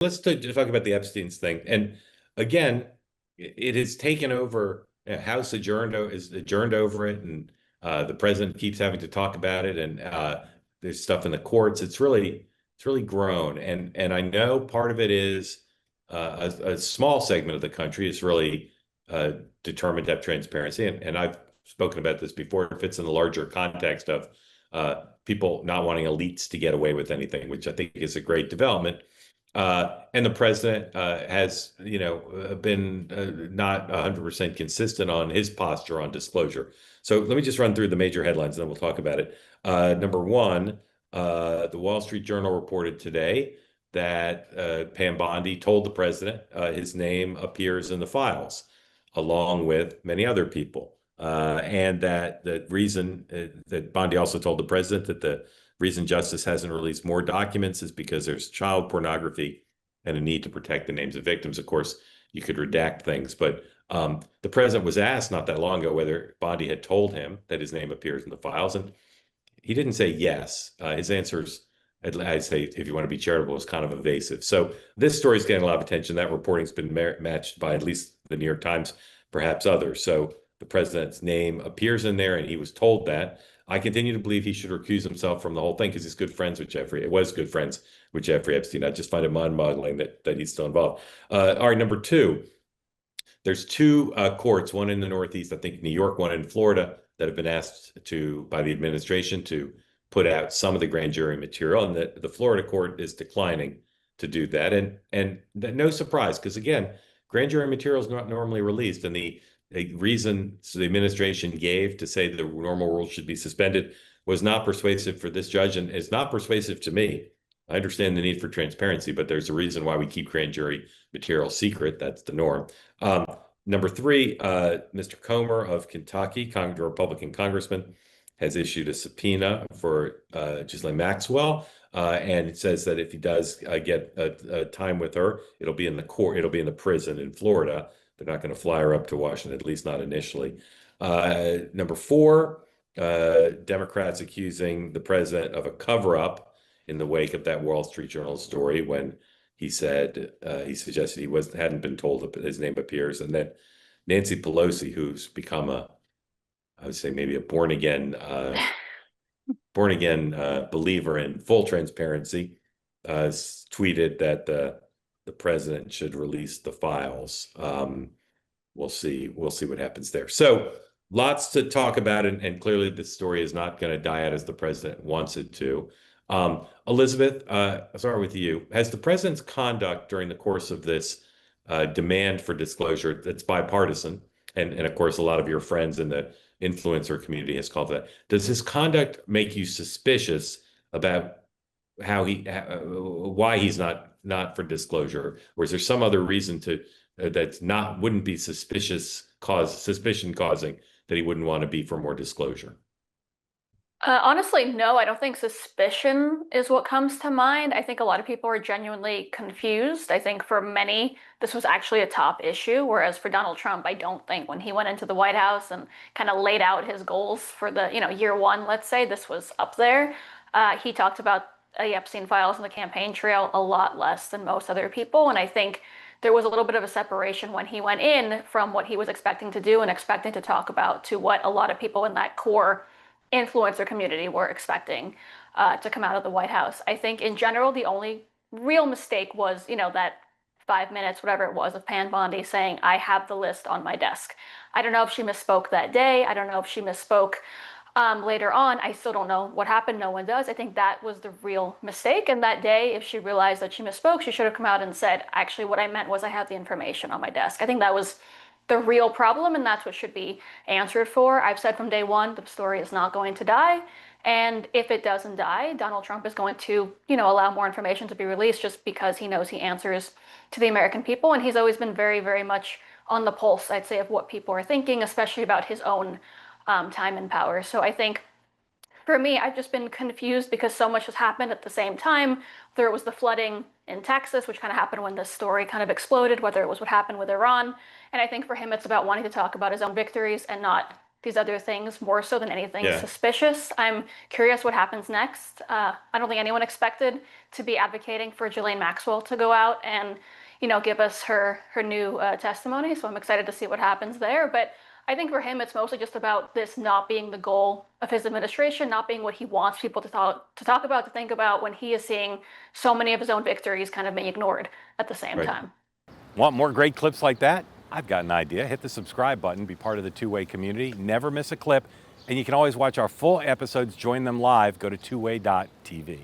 Let's talk about the Epstein's thing. And again, it has taken over. House is adjourned over it, and the president keeps having to talk about it. And there's stuff in the courts. It's really grown. And I know part of it is a small segment of the country is really determined to have transparency. And I've spoken about this before. It fits in the larger context of people not wanting elites to get away with anything, which I think is a great development. And the president has, been not 100% consistent on his posture on disclosure. So let me just run through the major headlines, and then we'll talk about it. Number one, the Wall Street Journal reported today that Pam Bondi told the president his name appears in the files, along with many other people. And that the reason that Bondi also told the president that the reason Justice hasn't released more documents is because there's child pornography and a need to protect the names of victims. Of course, you could redact things, but the president was asked not that long ago whether Bondi had told him that his name appears in the files, and he didn't say yes. His answers, I'd say, if you want to be charitable, was kind of evasive. So this story is getting a lot of attention. That reporting's been matched by at least the New York Times, perhaps others. So the president's name appears in there, and he was told that. I continue to believe he should recuse himself from the whole thing because he's good friends with Jeffrey. It was good friends with Jeffrey Epstein. I just find it mind-boggling that he's still involved. All right, number two, there's two courts, one in the Northeast, I think New York, one in Florida, that have been asked by the administration to put out some of the grand jury material, and the Florida court is declining to do that. And no surprise, because again, grand jury material is not normally released, and the reason the administration gave to say the normal rules should be suspended was not persuasive for this judge, and it's not persuasive to me. I understand the need for transparency, but there's a reason why we keep grand jury material secret. That's the norm. Number three, Mr. Comer of Kentucky, Republican congressman, has issued a subpoena for Ghislaine Maxwell, and it says that if he does get a time with her, it'll be in the court, it'll be in the prison in Florida. They're not going to fly her up to Washington, at least not initially. Number four, Democrats accusing the president of a cover-up in the wake of that Wall Street Journal story when he said he suggested he hadn't been told that his name appears. And then Nancy Pelosi, who's become I would say maybe a born again believer in full transparency, tweeted that the president should release the files. We'll see what happens there. So lots to talk about, and clearly this story is not going to die out as the president wants it to. Elizabeth, I'll start with you. Has the president's conduct during the course of this demand for disclosure that's bipartisan, and of course a lot of your friends in the influencer community has called that, does his conduct make you suspicious about why he's not for disclosure, or is there some other reason that's wouldn't be suspicion causing that he wouldn't want to be for more disclosure? Honestly, no, I don't think suspicion is what comes to mind. I think a lot of people are genuinely confused. I think for many, this was actually a top issue, whereas for Donald Trump, I don't think when he went into the White House and kind of laid out his goals for the, year one, let's say, this was up there. He talked about the Epstein files and the campaign trail a lot less than most other people, and I think there was a little bit of a separation when he went in from what he was expecting to do and expecting to talk about to what a lot of people in that core influencer community were expecting to come out of the White House. I think in general, the only real mistake was, that 5 minutes, whatever it was, of Pam Bondi saying, I have the list on my desk. I don't know if she misspoke that day. I don't know if she misspoke later on. I still don't know what happened. No one does. I think that was the real mistake. And that day, if she realized that she misspoke, she should have come out and said, actually, what I meant was I have the information on my desk. I think that was the real problem, and that's what should be answered for. I've said from day one, the story is not going to die. And if it doesn't die, Donald Trump is going to, allow more information to be released just because he knows he answers to the American people. And he's always been very, very much on the pulse, I'd say, of what people are thinking, especially about his own time and power. So I think for me, I've just been confused because so much has happened at the same time. There was the flooding in Texas, which kind of happened when this story kind of exploded, whether it was what happened with Iran. And I think for him, it's about wanting to talk about his own victories and not these other things more so than anything Yeah. suspicious. I'm curious what happens next. I don't think anyone expected to be advocating for Ghislaine Maxwell to go out and, give us her new testimony. So I'm excited to see what happens there. But I think for him, it's mostly just about this not being the goal of his administration, not being what he wants people to talk about, to think about, when he is seeing so many of his own victories kind of being ignored at the same time. Want more great clips like that? I've got an idea. Hit the subscribe button, be part of the Two-Way community, never miss a clip, and you can always watch our full episodes, join them live, go to twoway.tv.